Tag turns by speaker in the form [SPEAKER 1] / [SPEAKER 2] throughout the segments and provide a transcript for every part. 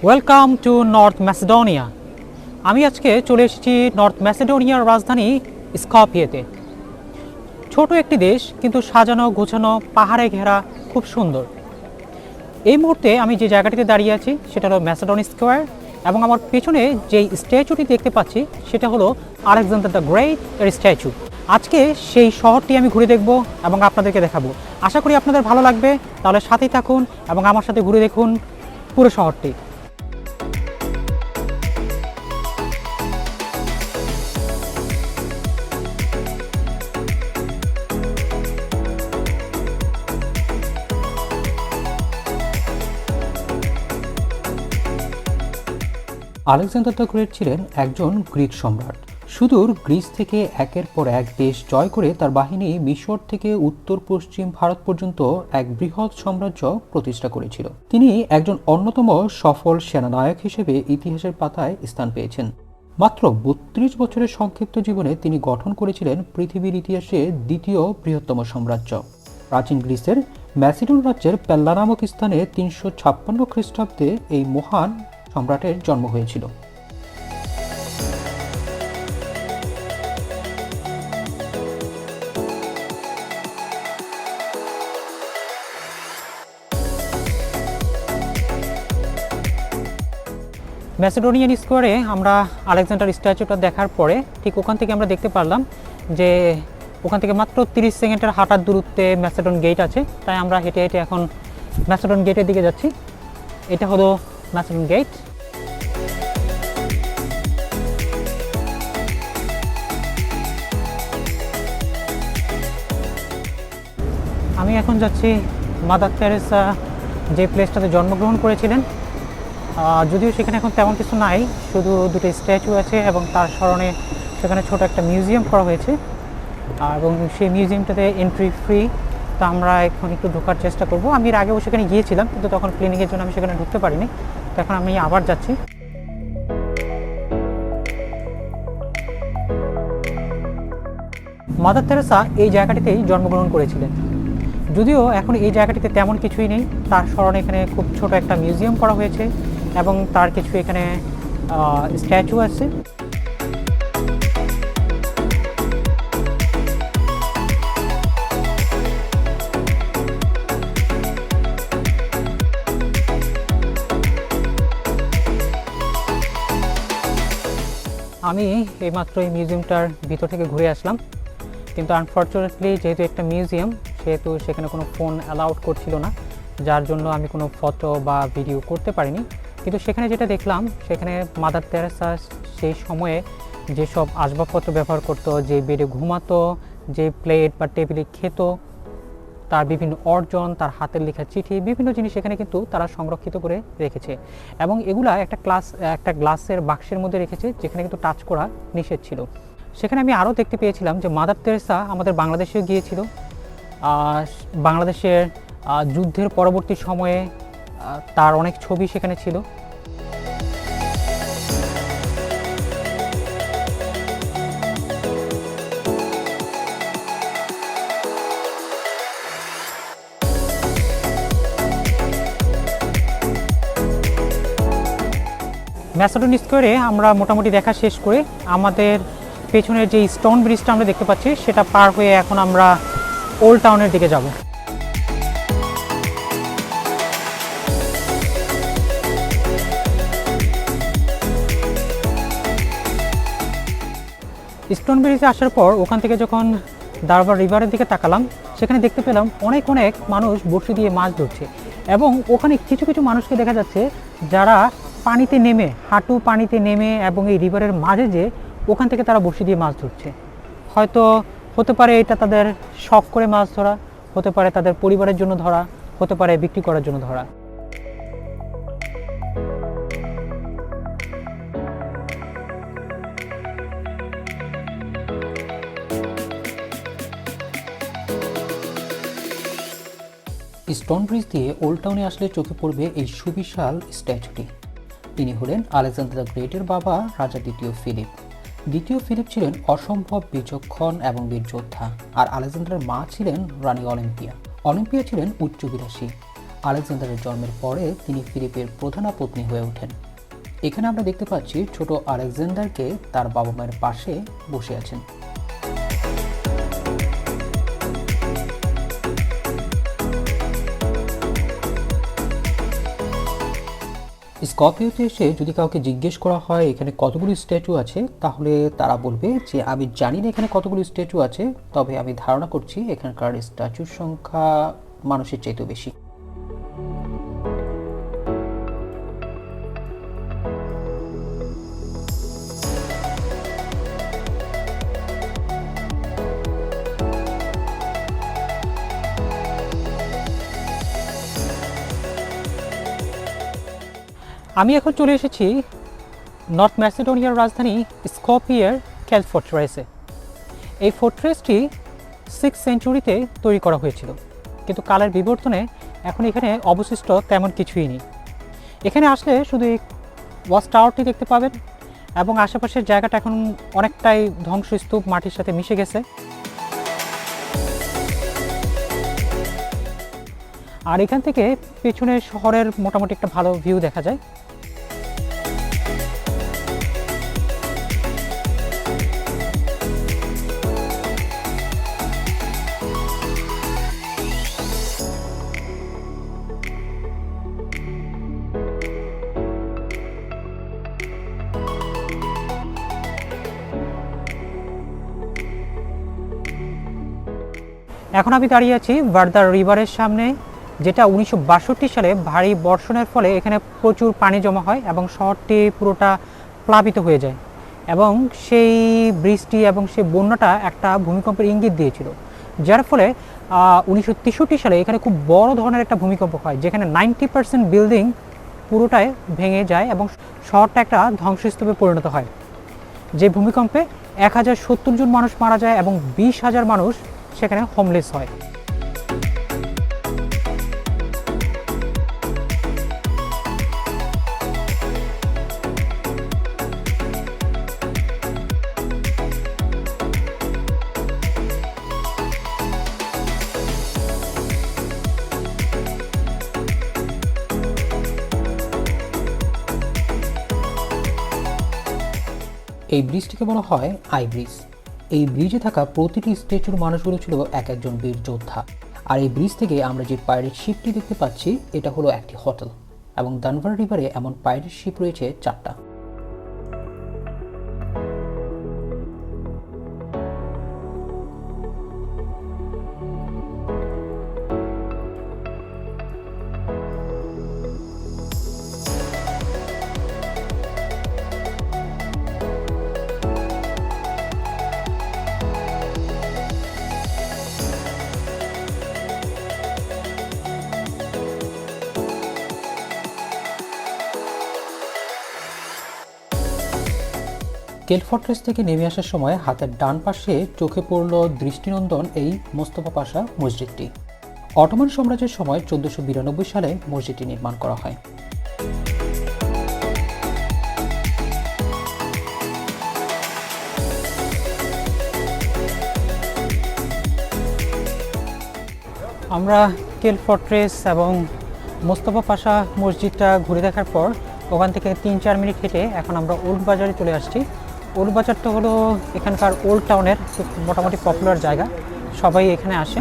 [SPEAKER 1] Welcome to north Macedonia. আমি আজকে চলে এসেছি নর্থ ম্যাসেডোনিয়ার রাজধানী স্কপিয়েতে। ছোট একটি দেশ, কিন্তু সাজানো গোছানো, পাহাড়ে ঘেরা, খুব সুন্দর। এই মুহূর্তে আমি যে জায়গাটিতে দাঁড়িয়ে আছি সেটা হলো ম্যাসেডন স্কোয়ার, এবং আমার পেছনে যেই স্ট্যাচুটি দেখতে পাচ্ছি সেটা হলো আলেকজান্ডার দ্য গ্রেট এর স্ট্যাচু। আজকে সেই শহরটি আমি ঘুরে দেখব এবং আপনাদেরকে দেখাবো। আশা করি আপনাদের ভালো লাগবে, তাহলে সাথেই থাকুন এবং আমার সাথে ঘুরে দেখুন পুরো শহরটি। আলেকজান্ডার দ্য গ্রেট ছিলেন একজন গ্রিক সম্রাট। সুদূর গ্রিস থেকে একের পর এক দেশ জয় করে তার বাহিনী মিশর থেকে উত্তর পশ্চিম ভারত পর্যন্ত এক বৃহৎ সাম্রাজ্য প্রতিষ্ঠা করেছিল। তিনি একজন অন্যতম সফল সেনানায়ক হিসেবে ইতিহাসের পাতায় স্থান পেয়েছেন। মাত্র ৩২ বছরের সংক্ষিপ্ত জীবনে তিনি গঠন করেছিলেন পৃথিবীর ইতিহাসে দ্বিতীয় বৃহত্তম সাম্রাজ্য। প্রাচীন গ্রিসের ম্যাসিডন রাজ্যের পেল্লা নামক স্থানে ৩৫৬ খ্রিস্টাব্দে এই মহান সম্রাটের জন্ম হয়েছিল। ম্যাসেডোনিয়ান স্কোয়ারে আমরা আলেকজান্ডার স্ট্যাচুটা দেখার পরে ঠিক ওখান থেকে আমরা দেখতে পারলাম যে ওখান থেকে মাত্র ৩০ সেকেন্ডের হাঁটার দূরত্বে ম্যাসেডন গেট আছে। তাই আমরা হেঁটে হেঁটে এখন ম্যাসেডন গেটের দিকে যাচ্ছি। এটা হলো ম্যাসেডন গেট। আমি এখন যাচ্ছি মাদার তেরেসা যে প্লেসটাতে জন্মগ্রহণ করেছিলেন। যদিও সেখানে এখন তেমন কিছু নাই, শুধু দুটো স্ট্যাচু আছে এবং তার স্মরণে সেখানে ছোট একটা মিউজিয়াম করা হয়েছে, এবং সেই মিউজিয়ামটাতে এন্ট্রি ফ্রি। তো আমরা এখন একটু ঢোকার চেষ্টা করব। আমি এর আগেও সেখানে গিয়েছিলাম, কিন্তু তখন ক্লিনিকের জন্য আমি সেখানে ঢুকতে পারিনি। তো এখন আমি আবার যাচ্ছি। মাদার তেরেসা এই জায়গাটিতেই জন্মগ্রহণ করেছিলেন। যদিও এখন এই জায়গাটিতে তেমন কিছুই নেই, তার স্মরণে এখানে খুব ছোট একটা মিউজিয়াম করা হয়েছে এবং তার কিছু এখানে স্ট্যাচু আছে। আমি এইমাত্র এই মিউজিয়ামটার ভিতর থেকে ঘুরে আসলাম, কিন্তু আনফর্চুনেটলি যেহেতু একটা মিউজিয়াম, সেহেতু সেখানে কোনো ফোন অ্যালাউড করছিল না, যার জন্য আমি কোনো ফটো বা ভিডিও করতে পারিনি। কিন্তু সেখানে যেটা দেখলাম, সেখানে মাদার তেরেসা সেই সময়ে যেসব আসবাবপত্র ব্যবহার করতো, যে বেডে ঘুমাতো, যে প্লেট বা টেবিলে খেত, তার বিভিন্ন অর্জন, তার হাতের লেখা চিঠি, বিভিন্ন জিনিস এখানে কিন্তু তারা সংরক্ষিত করে রেখেছে, এবং এগুলা একটা গ্লাসের বাক্সের মধ্যে রেখেছে, যেখানে কিন্তু টাচ করা নিষেধ ছিল। সেখানে আমি আরও দেখতে পেয়েছিলাম যে মাদার তেরেসা আমাদের বাংলাদেশেও গিয়েছিল। বাংলাদেশের যুদ্ধের পরবর্তী সময়ে তার অনেক ছবি সেখানে ছিল। ম্যাসেডন স্কোয়ারে আমরা মোটামুটি দেখা শেষ করে আমাদের পেছনের যে স্টোন ব্রিজটা আমরা দেখতে পাচ্ছি, সেটা পার হয়ে এখন আমরা ওল্ড টাউনের দিকে যাব। স্টোন ব্রিজে আসার পর ওখান থেকে যখন দারবার রিভারের দিকে তাকালাম, সেখানে দেখতে পেলাম অনেক মানুষ বড়শি দিয়ে মাছ ধরছে, এবং ওখানে কিছু কিছু মানুষকে দেখা যাচ্ছে যারা পানিতে নেমে, হাঁটু পানিতে নেমে, এবং এই রিভারের মাঝে যে ওখান থেকে তারা বড়শি দিয়ে মাছ ধরছে। হয়তো হতে পারে এটা তাদের শখ করে মাছ ধরা, হতে পারে তাদের পরিবারের জন্য ধরা, হতে পারে বিক্রি করার জন্য ধরা। স্টোন ব্রিজ দিয়ে ওল্ড টাউনে আসলে চোখে পড়বে এই সুবিশাল স্ট্যাচুটি। তিনি হলেন আলেকজান্ডার দ্য গ্রেটের বাবা, রাজা দ্বিতীয় ফিলিপ। দ্বিতীয় ফিলিপ ছিলেন অসম্ভব বিচক্ষণ এবং বীর যোদ্ধা, আর আলেকজান্ডারের মা ছিলেন রানী অলিম্পিয়া। অলিম্পিয়া ছিলেন উচ্চবিলাসী,
[SPEAKER 2] আলেকজান্ডারের জন্মের পরে তিনি ফিলিপের প্রধানা পত্নী হয়ে ওঠেন। এখানে আমরা দেখতে পাচ্ছি ছোট আলেকজান্ডারকে তার বাবা মায়ের পাশে বসে আছেন। স্কপিওতে এসে যদি কাউকে জিজ্ঞেস করা হয় এখানে কতগুলো স্ট্যাচু আছে, তাহলে তারা বলবে যে আমি জানি না এখানে কতগুলো স্ট্যাচু আছে, তবে আমি ধারণা করছি এখানকার স্ট্যাচুর সংখ্যা মানুষের চাইতেও বেশি।
[SPEAKER 1] আমি এখন চলে এসেছি নর্থ ম্যাসেডোনিয়ার রাজধানী স্কপিয়ের ক্যাল ফোর্ট্রেসে। এই ফোর্ট্রেসটি 6th সেঞ্চুরিতে তৈরি করা হয়েছিল, কিন্তু কালের বিবর্তনে এখন এখানে অবশিষ্ট তেমন কিছুই নেই। এখানে আসলে শুধু এই ওয়াচ টাওয়ারটি দেখতে পাবেন এবং আশেপাশের জায়গাটা এখন অনেকটাই ধ্বংসস্তূপ, মাটির সাথে মিশে গেছে। আর এখান থেকে পেছনে শহরের মোটামুটি একটা ভালো ভিউ দেখা যায়। এখন আমি দাঁড়িয়ে আছি বারদার রিভারের সামনে, যেটা 1962 সালে ভারী বর্ষণের ফলে এখানে প্রচুর পানি জমা হয় এবং শহরটি পুরোটা প্লাবিত হয়ে যায়। এবং সেই বৃষ্টি এবং সেই বন্যাটা একটা ভূমিকম্পের ইঙ্গিত দিয়েছিল, যার ফলে 1963 সালে এখানে খুব বড় ধরনের একটা ভূমিকম্প হয়, যেখানে 90% বিল্ডিং পুরোটাই ভেঙে যায় এবং শহরটা একটা ধ্বংসস্তূপে পরিণত হয়। যে ভূমিকম্পে 1070 জন মানুষ মারা যায় এবং 20,000 মানুষ সেখানে হোমলেস হয়।
[SPEAKER 2] এই ব্রিজটিকে বলা হয় আই ব্রিজ। এই ব্রিজে থাকা প্রতিটি স্ট্যাচুর মানুষগুলো ছিল এক একজন বীর যোদ্ধা। আর এই ব্রিজ থেকে আমরা যে পাইরেট শিপটি দেখতে পাচ্ছি এটা হলো একটি হোটেল, এবং দানভার রিভারে এমন পাইরেট শিপ রয়েছে 4টা। কেল ফর্ট্রেস থেকে নেমে আসার সময় হাতের ডান পাশে চোখে পড়ল দৃষ্টিনন্দন এই মোস্তফা পাশা মসজিদটি। অটোমান সাম্রাজ্যের সময় 1492 সালে মসজিদটি নির্মাণ করা হয়।
[SPEAKER 1] আমরা কেল ফর্ট্রেস এবং মোস্তফা পাশা মসজিদটা ঘুরে দেখার পর ওখান থেকে 3-4 মিনিট হেঁটে এখন আমরা ওল্ড বাজারে চলে আসছি। ওল্ড বাজারটা হলো এখানকার ওল্ড টাউনের মোটামুটি পপুলার জায়গা, সবাই এখানে আসে।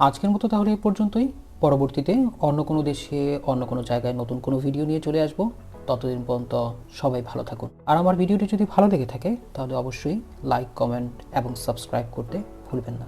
[SPEAKER 2] আজকের মতো তাহলে এই পর্যন্তই। পরবর্তীতে অন্য কোনো দেশে অন্য কোনো জায়গায় নতুন কোনো ভিডিও নিয়ে চলে আসবো। ততদিন পর্যন্ত সবাই ভালো থাকুন। আর আমার ভিডিওটি যদি ভালো লেগে থাকে তাহলে অবশ্যই লাইক, কমেন্ট এবং সাবস্ক্রাইব করতে ভুলবেন না।